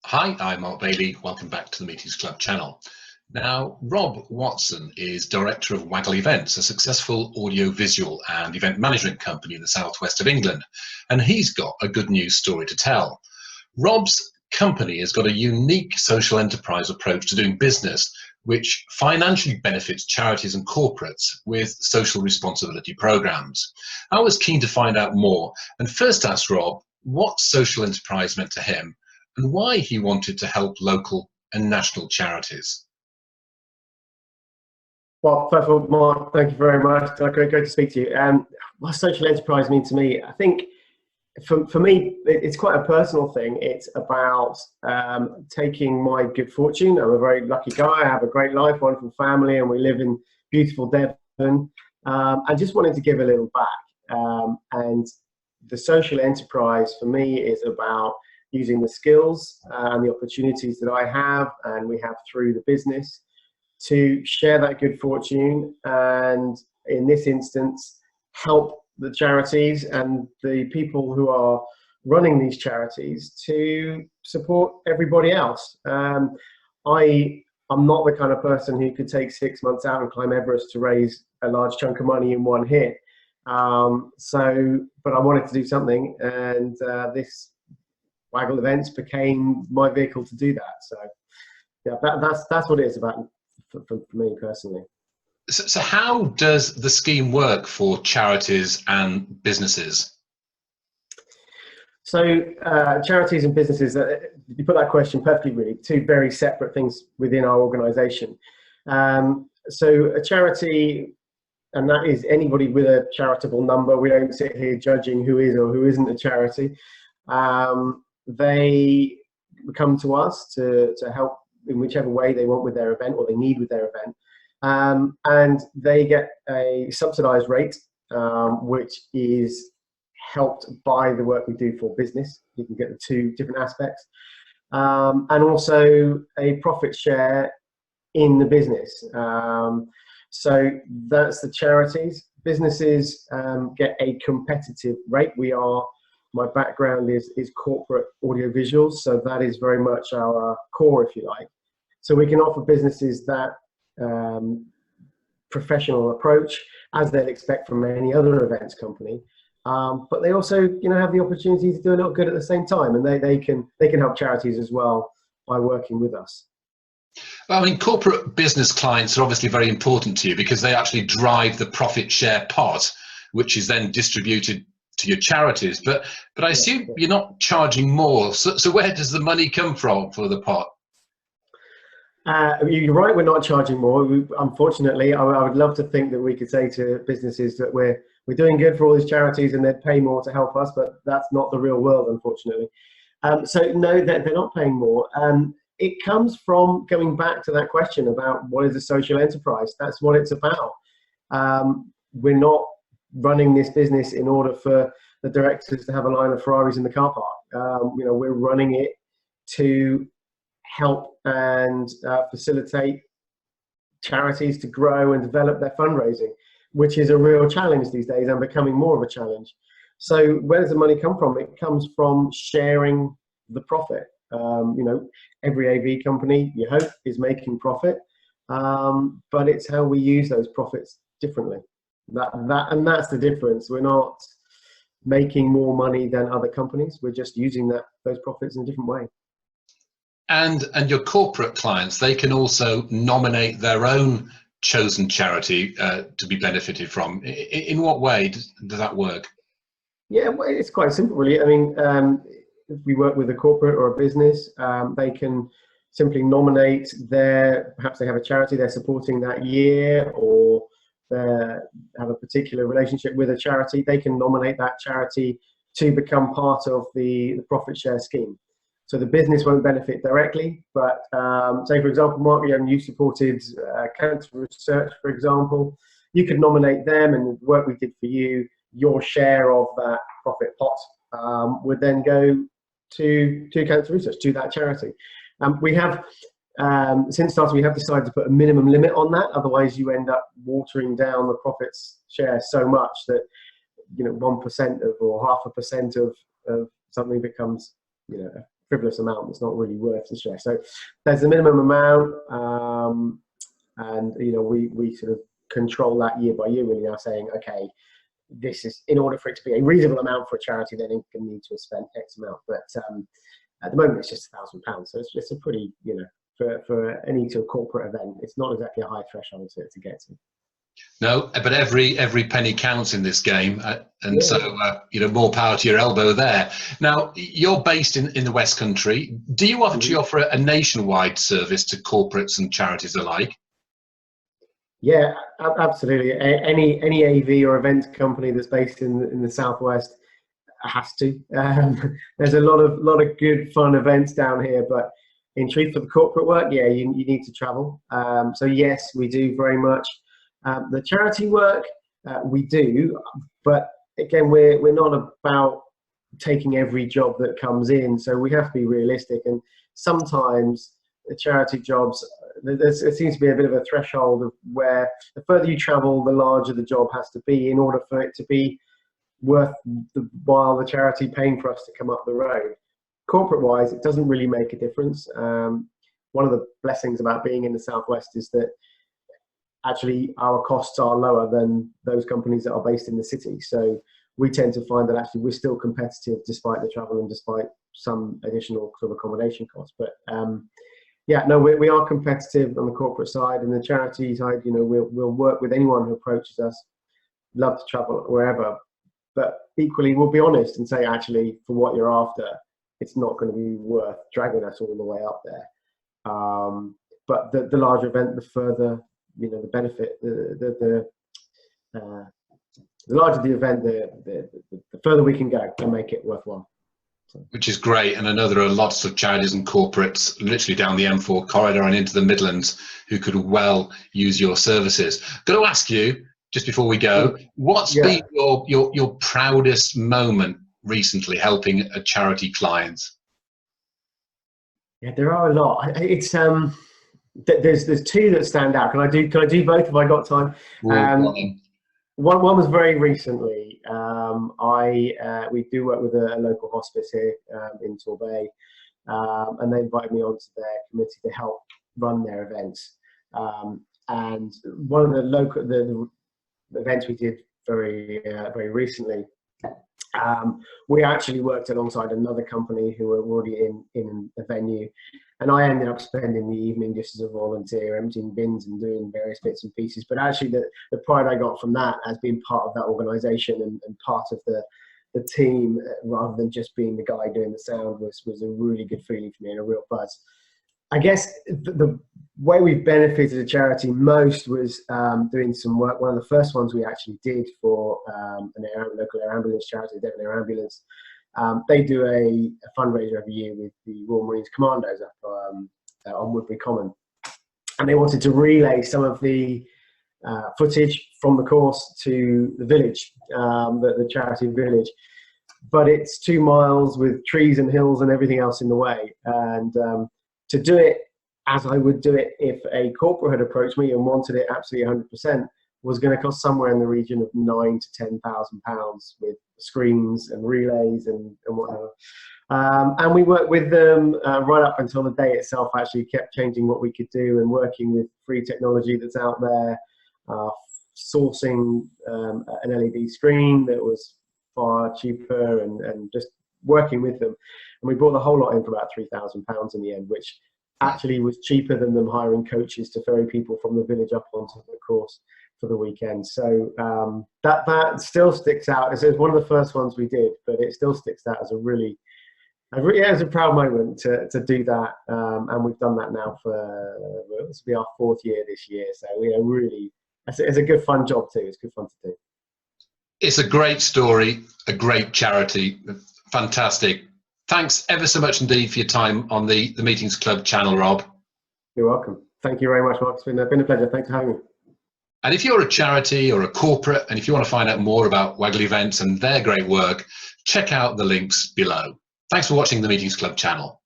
Hi, I'm Mark Bailey. Welcome back to the Meetings Club channel. Now, Rob Watson is director of Waggle Events, a successful audio-visual and event management company in the southwest of England, and he's got a good news story to tell. Rob's company has got a unique social enterprise approach to doing business, which financially benefits charities and corporates with social responsibility programs. I was keen to find out more, and first asked Rob what social enterprise meant to him and why he wanted to help local and national charities. Well, first of all, Mark, thank you very much. Great to speak to you. What social enterprise means to me, I think for me, it's quite a personal thing. It's about taking my good fortune. I'm a very lucky guy. I have a great life, wonderful family, and we live in beautiful Devon. I just wanted to give a little back. And the social enterprise for me is about using the skills and the opportunities that I have and we have through the business to share that good fortune, and in this instance help the charities and the people who are running these charities to support everybody else. I'm not the kind of person who could take 6 months out and climb Everest to raise a large chunk of money in one hit. But I wanted to do something, and this Waggle Events became my vehicle to do that. So yeah, that's what it is about for me personally. So how does the scheme work for charities and businesses? So charities and businesses, you put that question perfectly, really, two very separate things within our organisation. So a charity, and that is anybody with a charitable number. We don't sit here judging who is or who isn't a charity. They come to us to help in whichever way they want with their event or they need with their event. And they get a subsidised rate, which is helped by the work we do for business. You can get the two different aspects. And also a profit share in the business. So that's the charities. Businesses get a competitive rate. My background is corporate audiovisuals, so that is very much our core, if you like. So we can offer businesses that professional approach, as they'd expect from any other events company. But they also, have the opportunity to do a little good at the same time, and they can help charities as well by working with us. Well, I mean, corporate business clients are obviously very important to you because they actually drive the profit share pot, which is then distributed to your charities. But I assume you're not charging more. So where does the money come from for the pot? You're right, we're not charging more. Unfortunately, I would love to think that we could say to businesses that we're doing good for all these charities and they'd pay more to help us, but that's not the real world, unfortunately. So no, they're not paying more. It comes from going back to that question about what is a social enterprise. That's what it's about. We're not running this business in order for the directors to have a line of Ferraris in the car park. We're running it to help and facilitate charities to grow and develop their fundraising, which is a real challenge these days and becoming more of a challenge. So where does the money come from? It comes from sharing the profit. Every AV company, you hope, is making profit, but it's how we use those profits differently. And that's the difference. We're not making more money than other companies. We're just using those profits in a different way. And your corporate clients, they can also nominate their own chosen charity to be benefited from. In what way does that work? Yeah, well, it's quite simple, really. I mean, if we work with a corporate or a business, they can simply nominate perhaps they have a charity they're supporting that year, or they have a particular relationship with a charity. They can nominate that charity to become part of the profit share scheme. So the business won't benefit directly, but say, for example, Mark, you supported cancer research, for example. You could nominate them, and the work we did for you, your share of that profit pot would then go to cancer research, to that charity. We have, since starting, we have decided to put a minimum limit on that. Otherwise, you end up watering down the profits share so much that 1% or 0.5% of something becomes frivolous amount that's not really worth the stress. So there's a minimum amount, and we sort of control that year by year, really, now saying, okay, this is, in order for it to be a reasonable amount for a charity, then it can need to have spent X amount. But at the moment, it's just £1,000. So it's a pretty, for any sort of corporate event, it's not exactly a high threshold to get to. No, but every penny counts in this game, and Yeah. so more power to your elbow there. Now, you're based in the West Country. Do you actually offer a nationwide service to corporates and charities alike? Yeah, absolutely. Any AV or event company that's based in the Southwest has to. There's a lot of good fun events down here, but in truth, for the corporate work, yeah, you need to travel. So yes, we do very much. The charity work, we do, but again, we're not about taking every job that comes in, so we have to be realistic. And sometimes the charity jobs, there seems to be a bit of a threshold of where the further you travel, the larger the job has to be in order for it to be worth the while the charity paying for us to come up the road. Corporate-wise, it doesn't really make a difference. One of the blessings about being in the Southwest is that actually our costs are lower than those companies that are based in the city. So we tend to find that actually we're still competitive despite the travel and despite some additional sort of accommodation costs. But yeah, no, we are competitive on the corporate side, and the charity side, we'll work with anyone who approaches us. Love to travel wherever, but equally we'll be honest and say, actually, for what you're after, it's not going to be worth dragging us all the way up there. But the larger event, the further, the benefit, the larger the event, the further we can go and make it worthwhile. Which is great, and I know there are lots of charities and corporates literally down the M4 corridor and into the Midlands who could well use your services. Got to ask you, just before we go, what's been your proudest moment recently helping a charity client? Yeah, there are a lot. It's there's two that stand out. Can I do both if I got time? One was very recently. We do work with a local hospice here in Torbay, and they invited me onto their committee to help run their events. And one of the events we did very recently, we actually worked alongside another company who were already in a venue, and I ended up spending the evening just as a volunteer, emptying bins and doing various bits and pieces. But actually the pride I got from that as being part of that organisation and part of the team, rather than just being the guy doing the sound, was a really good feeling for me and a real buzz. I guess the way we've benefited a charity most was doing some work. One of the first ones we actually did for local air ambulance charity, Devon Air Ambulance. They do a fundraiser every year with the Royal Marines Commandos up on Woodbury Common, and they wanted to relay some of the footage from the course to the village, the charity village. But it's 2 miles with trees and hills and everything else in the way, and to do it as I would do it if a corporate had approached me and wanted it absolutely 100%, was going to cost somewhere in the region of £9,000 to £10,000 with screens and relays and whatever. And we worked with them right up until the day itself. Actually kept changing what we could do and working with free technology that's out there, sourcing an LED screen that was far cheaper, and just working with them. And we brought the whole lot in for about £3,000 in the end, which actually was cheaper than them hiring coaches to ferry people from the village up onto the course for the weekend. So that still sticks out. It's one of the first ones we did, but it still sticks out as it was a proud moment to do that. And we've done that now for, this will be our 4th year this year. So we are really, it's a good fun job too. It's good fun to do. It's a great story, a great charity. Fantastic. Thanks ever so much indeed for your time on the Meetings Club channel, Rob. You're welcome. Thank you very much, Mark. It's been a pleasure. Thanks for having me. And if you're a charity or a corporate, and if you want to find out more about Waggle Events and their great work, check out the links below. Thanks for watching the Meetings Club channel.